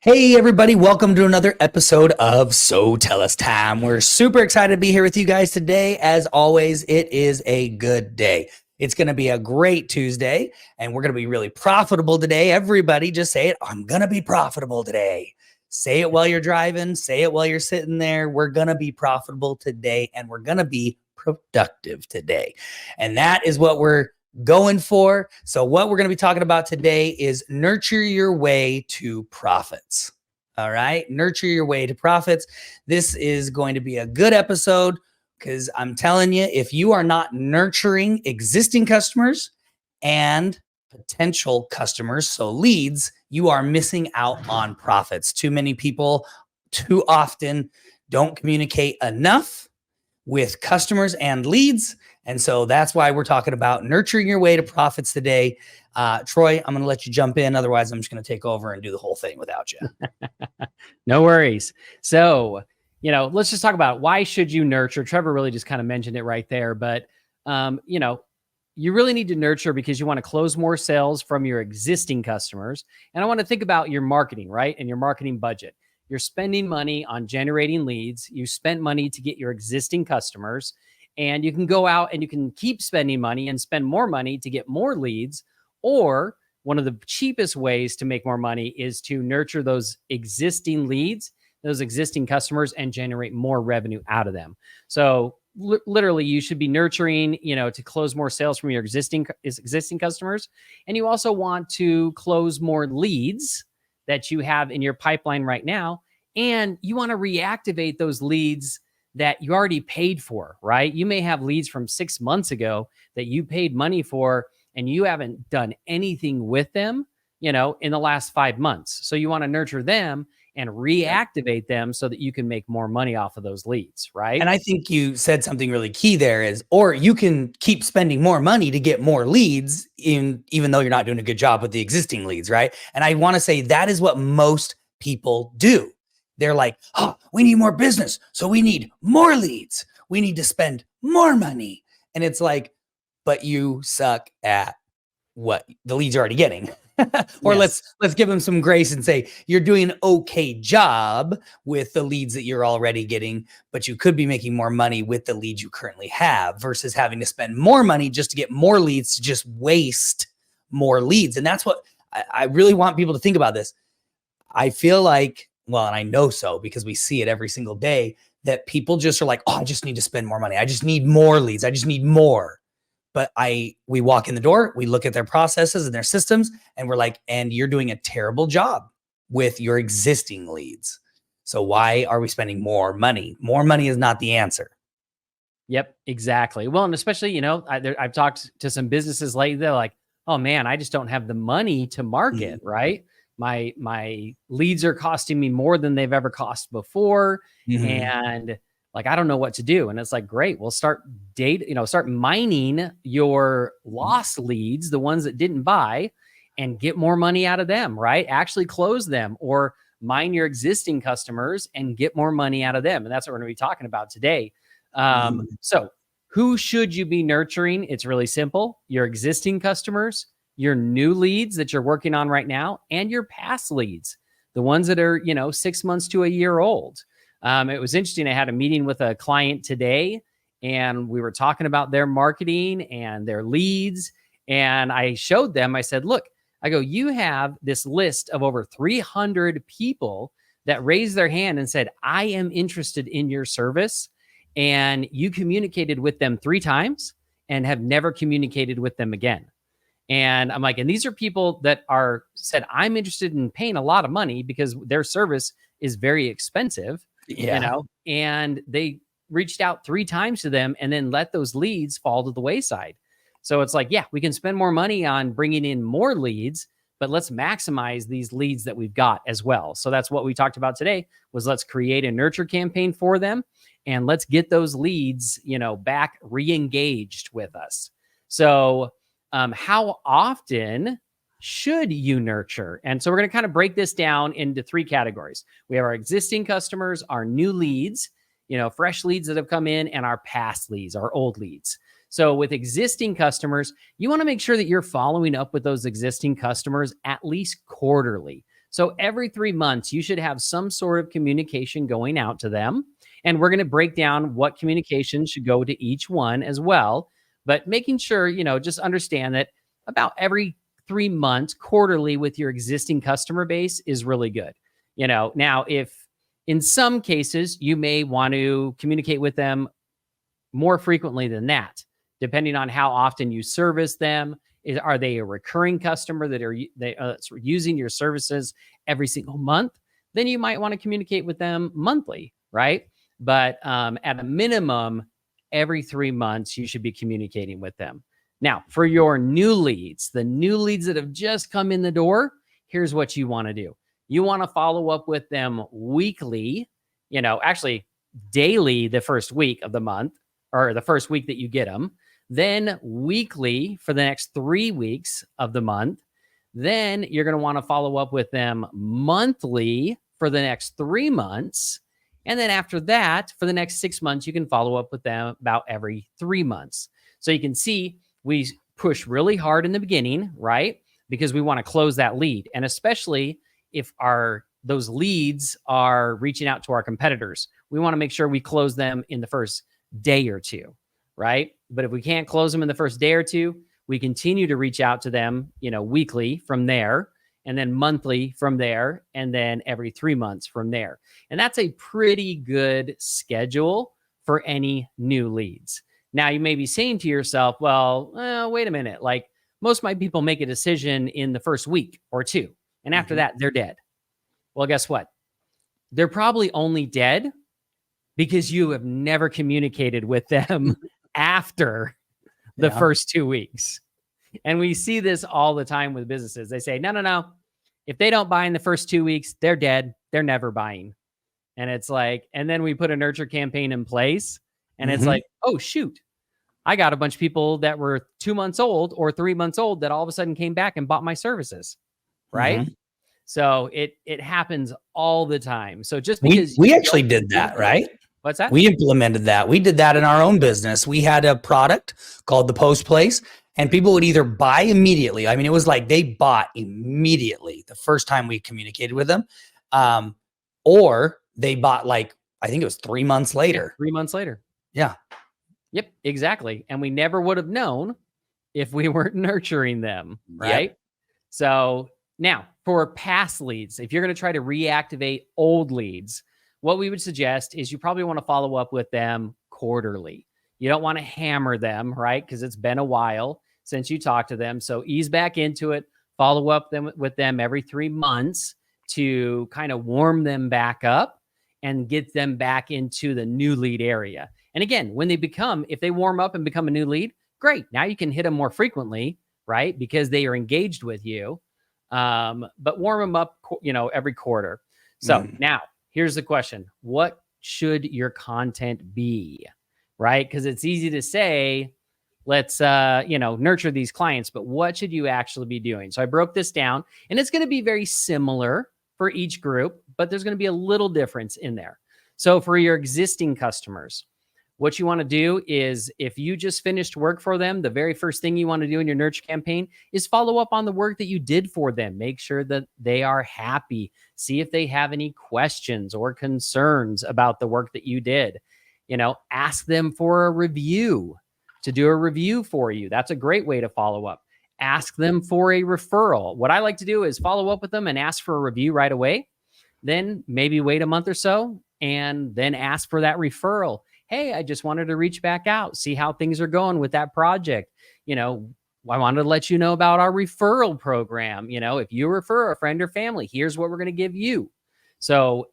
Hey everybody, welcome to another episode of So Tell Us Time. We're super excited to be here with you guys today. As always, it is a good day. It's going to be a great Tuesday and we're going to be really profitable today. Everybody just say it. I'm going to be profitable today. Say it while you're driving. Say it while you're sitting there. We're going to be profitable today and we're going to be productive today. And that is what we're going for. So what we're going to be talking about today is nurture your way to profits. All right. Nurture your way to profits. This is going to be a good episode because I'm telling you, if you are not nurturing existing customers and potential customers, so leads, you are missing out on profits. Too many people too often don't communicate enough with customers and leads. And so that's why we're talking about nurturing your way to profits today. Troy, I'm going to let you jump in. Otherwise, I'm just going to take over and do the whole thing without you. No worries. So, let's just talk about why should you nurture? Trevor really just kind of mentioned it right there. But, you really need to nurture because you want to close more sales from your existing customers. And I want to think about your marketing, right? And your marketing budget. You're spending money on generating leads. You spent money to get your existing customers, and you can go out and you can keep spending money and spend more money to get more leads. Or one of the cheapest ways to make more money is to nurture those existing leads, those existing customers, and generate more revenue out of them. So literally you should be nurturing, to close more sales from your existing customers. And you also want to close more leads that you have in your pipeline right now. And you want to reactivate those leads that you already paid for, right? You may have leads from 6 months ago that you paid money for and you haven't done anything with them, in the last 5 months. So you want to nurture them and reactivate them so that you can make more money off of those leads, right? And I think you said something really key there is, or you can keep spending more money to get more leads even though you're not doing a good job with the existing leads, right? And I want to say that is what most people do. They're like, oh, we need more business. So we need more leads. We need to spend more money. And it's like, but you suck at what the leads are already getting. Or Yes. let's give them some grace and say you're doing an okay job with the leads that you're already getting, but you could be making more money with the leads you currently have versus having to spend more money just to get more leads, to just waste more leads. And that's what I really want people to think about this. I feel like, well, and I know so because we see it every single day, that people just are like, oh, I just need to spend more money. I just need more leads. I just need more. But we walk in the door, we look at their processes and their systems, and we're like, and you're doing a terrible job with your existing leads. So why are we spending more money? More money is not the answer. Yep, exactly. Well, and especially, I've talked to some businesses lately. They're like, oh man, I just don't have the money to market, right? My leads are costing me more than they've ever cost before. And like, I don't know what to do. And it's like, great, we'll start mining your lost leads, the ones that didn't buy, and get more money out of them, right? Actually close them, or mine your existing customers and get more money out of them. And that's what we're going to be talking about today. So who should you be nurturing? It's really simple. Your existing customers, your new leads that you're working on right now, and your past leads, the ones that are, 6 months to a year old. It was interesting. I had a meeting with a client today and we were talking about their marketing and their leads. And I showed them, I said, look, you have this list of over 300 people that raised their hand and said, I am interested in your service. And you communicated with them 3 times and have never communicated with them again. And I'm like, and these are people that said, I'm interested in paying a lot of money because their service is very expensive, and they reached out 3 times to them and then let those leads fall to the wayside. So it's like, yeah, we can spend more money on bringing in more leads, but let's maximize these leads that we've got as well. So that's what we talked about today was let's create a nurture campaign for them and let's get those leads, back re-engaged with us. So how often should you nurture? And so we're going to kind of break this down into 3 categories. We have our existing customers, our new leads, fresh leads that have come in, and our past leads, our old leads. So with existing customers, you want to make sure that you're following up with those existing customers at least quarterly. So every 3 months, you should have some sort of communication going out to them. And we're going to break down what communication should go to each one as well. But making sure, just understand that about every 3 months, quarterly with your existing customer base is really good. Now, if in some cases you may want to communicate with them more frequently than that, depending on how often you service them. Are they a recurring customer that are using your services every single month? Then you might want to communicate with them monthly, right? But at a minimum, every 3 months, you should be communicating with them. Now, for your new leads, the new leads that have just come in the door, here's what you want to do. You want to follow up with them weekly, actually daily the first week of the month, or the first week that you get them, then weekly for the next 3 weeks of the month. Then you're going to want to follow up with them monthly for the next 3 months. And then after that, for the next 6 months, you can follow up with them about every 3 months. So you can see we push really hard in the beginning, right? Because we want to close that lead. And especially if those leads are reaching out to our competitors, we want to make sure we close them in the first day or two, right? But if we can't close them in the first day or two, we continue to reach out to them, weekly from there, and then monthly from there, and then every 3 months from there. And that's a pretty good schedule for any new leads. Now, you may be saying to yourself, well, wait a minute. Like, most of my people make a decision in the first week or two, and after that, they're dead. Well, guess what? They're probably only dead because you have never communicated with them after the first 2 weeks. And we see this all the time with businesses. They say, no. If they don't buy in the first 2 weeks, they're dead. They're never buying. And it's like, and then we put a nurture campaign in place, and it's like, oh, shoot. I got a bunch of people that were 2 months old or 3 months old that all of a sudden came back and bought my services. Right. So it happens all the time. So just because we actually did that, right? What's that? We implemented that. We did that in our own business. We had a product called the Post Place, and people would either buy immediately. I mean, it was like they bought immediately the first time we communicated with them, or they bought I think it was 3 months later. 3 months later. Yeah. Yep, exactly. And we never would have known if we weren't nurturing them, right? Yep. So now for past leads, if you're going to try to reactivate old leads, what we would suggest is you probably want to follow up with them quarterly. You don't want to hammer them, right? Because it's been a while since you talked to them. So ease back into it, follow up with them every 3 months to kind of warm them back up and get them back into the new lead area. And again, if they warm up and become a new lead, great. Now you can hit them more frequently, right? Because they are engaged with you. But warm them up, every quarter. So now here's the question. What should your content be, right? Because it's easy to say, let's, nurture these clients, but what should you actually be doing? So I broke this down, and it's going to be very similar for each group, but there's going to be a little difference in there. So for your existing customers, what you want to do is, if you just finished work for them, the very first thing you want to do in your nurture campaign is follow up on the work that you did for them. Make sure that they are happy. See if they have any questions or concerns about the work that you did. Ask them for a review, to do a review for you. That's a great way to follow up. Ask them for a referral. What I like to do is follow up with them and ask for a review right away. Then maybe wait a month or so and then ask for that referral. Hey, I just wanted to reach back out, see how things are going with that project. I wanted to let you know about our referral program. If you refer a friend or family, here's what we're going to give you. So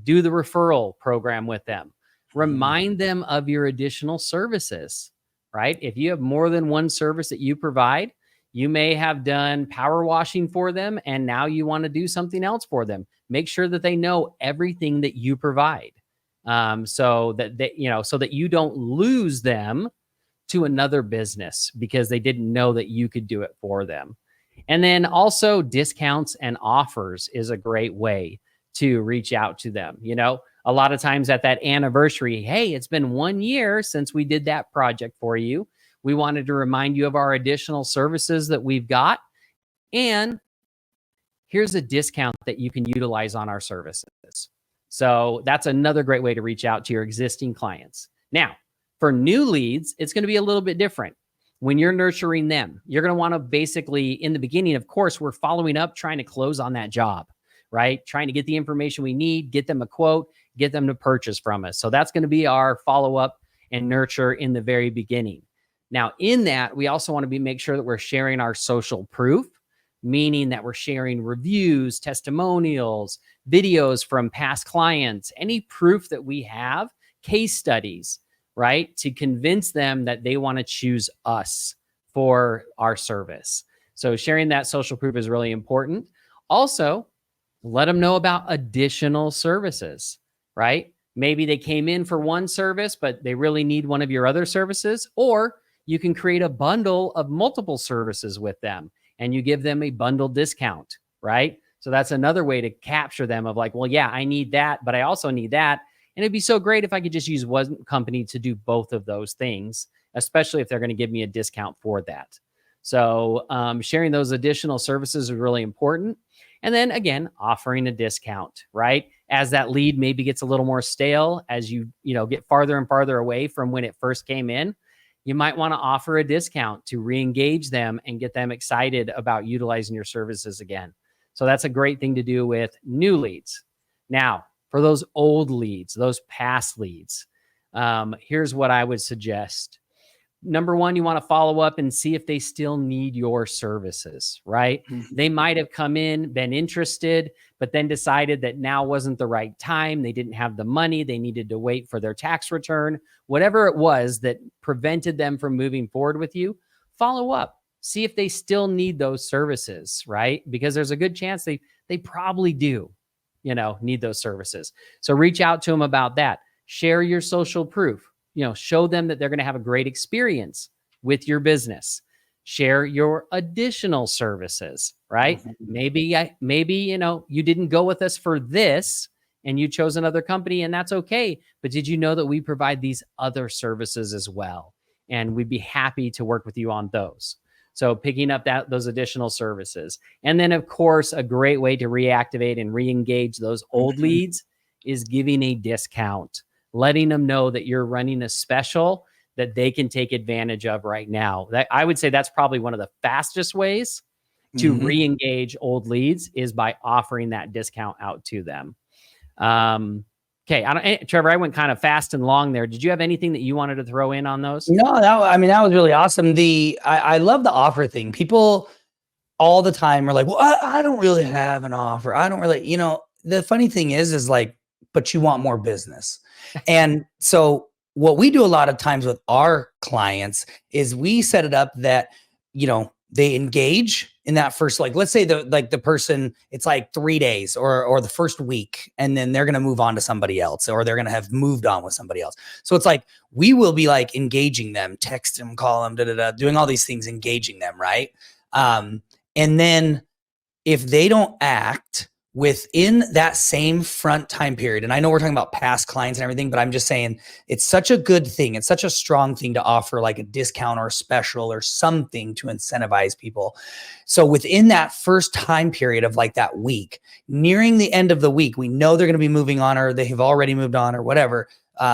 do the referral program with them. Remind them of your additional services, right? If you have more than one service that you provide, you may have done power washing for them, and now you want to do something else for them. Make sure that they know everything that you provide. So that you don't lose them to another business because they didn't know that you could do it for them. And then also discounts and offers is a great way to reach out to them. A lot of times at that anniversary, hey, it's been 1 year since we did that project for you. We wanted to remind you of our additional services that we've got. And here's a discount that you can utilize on our services. So that's another great way to reach out to your existing clients. Now, for new leads, it's going to be a little bit different. When you're nurturing them, you're going to want to basically, in the beginning, of course, we're following up, trying to close on that job, right? Trying to get the information we need, get them a quote, get them to purchase from us. So that's going to be our follow-up and nurture in the very beginning. Now, in that, we also want to make sure that we're sharing our social proof, meaning that we're sharing reviews, testimonials, videos from past clients, any proof that we have, case studies, right? To convince them that they want to choose us for our service. So sharing that social proof is really important. Also, let them know about additional services, right? Maybe they came in for one service, but they really need one of your other services, or you can create a bundle of multiple services with them and you give them a bundle discount, right? So that's another way to capture them of like, well, yeah, I need that, but I also need that. And it'd be so great if I could just use one company to do both of those things, especially if they're going to give me a discount for that. So sharing those additional services is really important. And then again, offering a discount, right? As that lead maybe gets a little more stale, as you get farther and farther away from when it first came in, you might want to offer a discount to re-engage them and get them excited about utilizing your services again. So that's a great thing to do with new leads. Now, for those old leads, those past leads, here's what I would suggest. Number one, you want to follow up and see if they still need your services, right? Mm-hmm. They might have come in, been interested, but then decided that now wasn't the right time. They didn't have the money. They needed to wait for their tax return. Whatever it was that prevented them from moving forward with you, follow up. See if they still need those services, right? Because there's a good chance they probably do, need those services. So reach out to them about that. Share your social proof. Show them that they're going to have a great experience with your business. Share your additional services, right? Mm-hmm. Maybe, you didn't go with us for this and you chose another company, and that's okay. But did you know that we provide these other services as well? And we'd be happy to work with you on those. So picking up those additional services. And then, of course, a great way to reactivate and re-engage those old leads is giving a discount, letting them know that you're running a special that they can take advantage of right now. That I would say that's probably one of the fastest ways to re-engage old leads is by offering that discount out to them. Okay, Trevor, I went kind of fast and long there. Did you have anything that you wanted to throw in on those? No, that was really awesome. I love the offer thing. People all the time are like, well, I don't really have an offer. I don't really, the funny thing is like, but you want more business. And so what we do a lot of times with our clients is we set it up that, they engage in that first, like, let's say the person, it's like 3 days or the first week, and then they're going to move on to somebody else, or they're going to have moved on with somebody else. So it's like, we will be like engaging them, text them, call them, doing all these things, engaging them. Right. And then if they don't act within that same front time period, and I know we're talking about past clients and everything, but I'm just saying it's such a good thing. It's such a strong thing to offer like a discount or a special or something to incentivize people. So within that first time period of like that week, nearing the end of the week, we know they're going to be moving on, or they have already moved on, or whatever.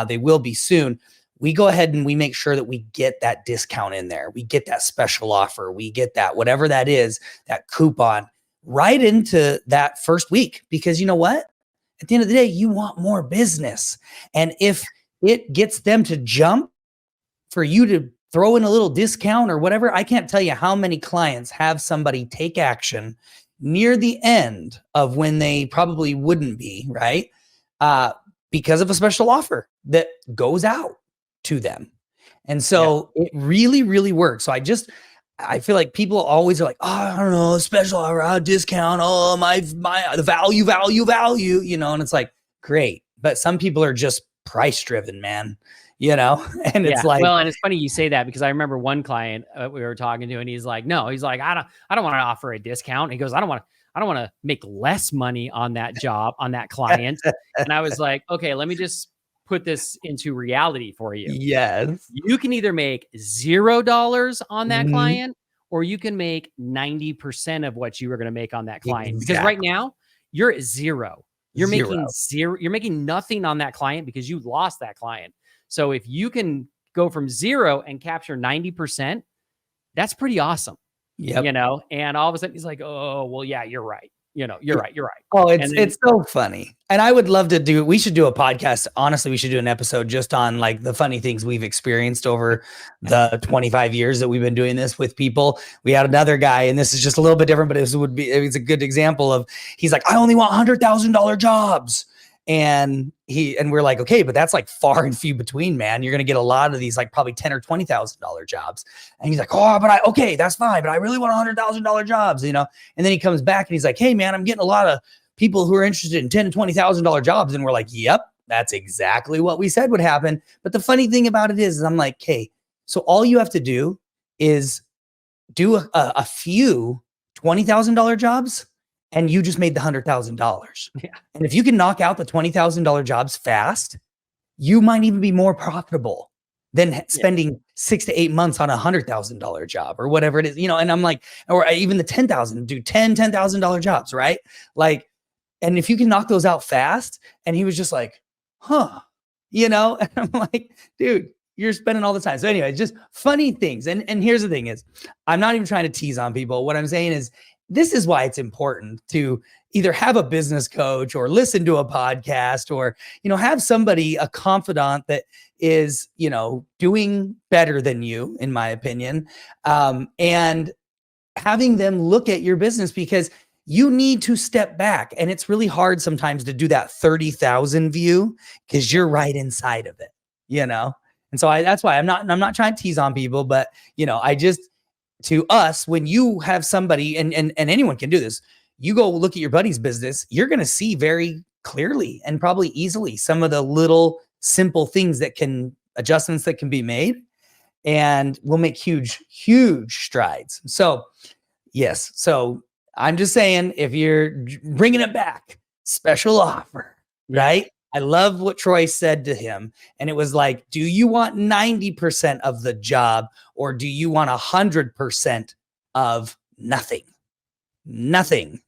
They will be soon. We go ahead and we make sure that we get that discount in there. We get that special offer. We get that, whatever that is, that coupon, right into that first week, because you know what? At the end of the day, you want more business. And if it gets them to jump for you to throw in a little discount or whatever, I can't tell you how many clients have somebody take action near the end of when they probably wouldn't be, right? Because of a special offer that goes out to them. And so it really, really works. So I feel like people always are like, oh, I don't know, special offer, discount, oh, the value, and it's like, great. But some people are just price driven, man, and it's like, well, and it's funny you say that, because I remember one client we were talking to, and he's like, I don't want to offer a discount. He goes, I don't want to make less money on that job, on that client. And I was like, okay, let me just put this into reality for you. Yes. You can either make $0 on that client, or you can make 90% of what you were going to make on that client. Because Exactly. right now you're at zero. You're Zero. making zero. You're making nothing on that client because you lost that client. So if you can go from zero and capture 90%, that's pretty awesome. Yep. You know, and all of a sudden he's like, oh, well, yeah, you're right. You know, you're right. You're right. Oh, And then, it's so funny. And I would love to we should do a podcast. Honestly, we should do an episode just on like the funny things we've experienced over the 25 years that we've been doing this with people. We had another guy, and this is just a little bit different, but it's a good example of, he's like, I only want $100,000 jobs. And we're like, okay, but that's like far and few between, man. You're going to get a lot of these, like probably $10,000 or $20,000 jobs. And he's like, oh, okay, that's fine. But I really want $100,000 jobs, you know? And then he comes back and he's like, hey man, I'm getting a lot of people who are interested in $10,000 to $20,000 jobs. And we're like, yep, that's exactly what we said would happen. But the funny thing about it is I'm like, okay, so all you have to do is do a few $20,000 jobs, and you just made the $100,000. Yeah. And if you can knock out the $20,000 jobs fast, you might even be more profitable than spending 6 to 8 months on a $100,000 job or whatever it is, you know. And I'm like, or even the 10,000, do $10,000 jobs, right? Like, and if you can knock those out fast. And he was just like, huh, you know. And I'm like, dude, you're spending all the time. So anyway, just funny things. And here's the thing is, I'm not even trying to tease on people. What I'm saying is, this is why it's important to either have a business coach or listen to a podcast, or, you know, have somebody, a confidant that is, you know, doing better than you, in my opinion. And having them look at your business, because you need to step back. And it's really hard sometimes to do that 30,000 view because you're right inside of it, you know? And so that's why I'm not trying to tease on people, but, you know, to us, when you have somebody, and anyone can do this, you go look at your buddy's business, you're going to see very clearly and probably easily some of the little simple things adjustments that can be made, and will make huge strides. So yes. So I'm just saying, if you're bringing it back, special offer, right? I love what Troy said to him. And it was like, do you want 90% of the job, or do you want 100% of nothing? Nothing.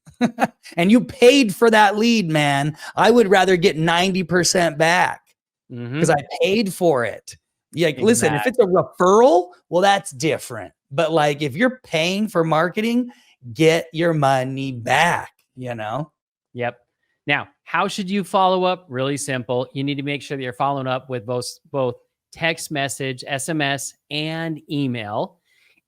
And you paid for that lead, man. I would rather get 90% back because I paid for it. Yeah, exactly. Listen, if it's a referral, well, that's different. But like, if you're paying for marketing, get your money back, you know? Yep. Now, how should you follow up? Really simple. You need to make sure that you're following up with both text message, SMS, and email.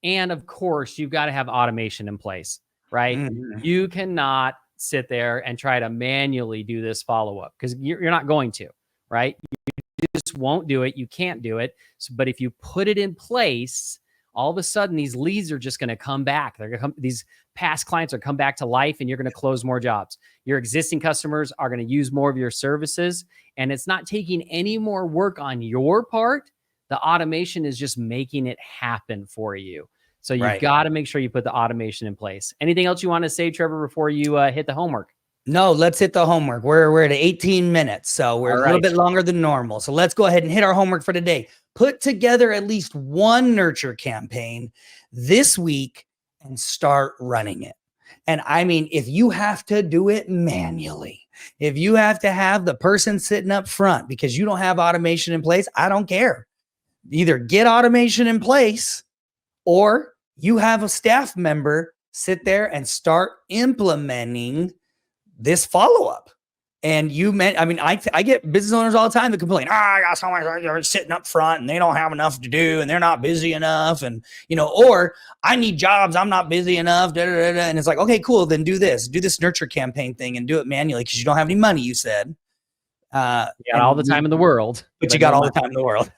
And of course, you've got to have automation in place, right? Mm-hmm. You cannot sit there and try to manually do this follow-up, because you're not going to, right? You just won't do it. You can't do it. But if you put it in place, all of a sudden these leads are just going to come back. They're going to come, these past clients are come back to life, and you're going to close more jobs. Your existing customers are going to use more of your services, and it's not taking any more work on your part. The automation is just making it happen for you. So you've got to make sure you put the automation in place. Anything else you want to say, Trevor, before you hit the homework? No, let's hit the homework. We're at 18 minutes, so we're a little bit longer than normal. So let's go ahead and hit our homework for today. Put together at least one nurture campaign this week and start running it. And I mean, if you have to do it manually, if you have to have the person sitting up front because you don't have automation in place, I don't care. Either get automation in place, or you have a staff member sit there and start implementing this follow-up. And I get business owners all the time that complain, I got someone sitting up front and they don't have enough to do and they're not busy enough. And, you know, or I need jobs, I'm not busy enough. And it's like, okay, cool. Then do this nurture campaign thing and do it manually because you don't have any money, you said. You got all the time in the world. But you got all the time in the world.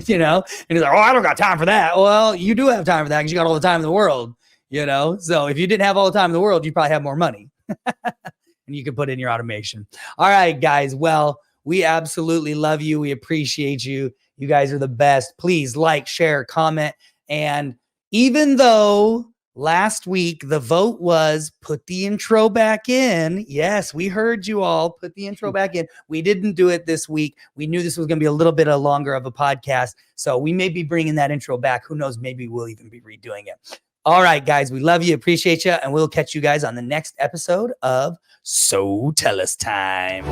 You know? And he's like, I don't got time for that. Well, you do have time for that because you got all the time in the world, you know? So if you didn't have all the time in the world, you'd probably have more money. And you can put in your automation. All right, guys. Well, we absolutely love you. We appreciate you. You guys are the best. Please like, share, comment. And even though Last week, the vote was put the intro back in. Yes, we heard you all. Put the intro back in. We didn't do it this week. We knew this was going to be a little bit longer of a podcast. So we may be bringing that intro back. Who knows? Maybe we'll even be redoing it. All right, guys, we love you, appreciate you, and we'll catch you guys on the next episode of So Tell Us Time.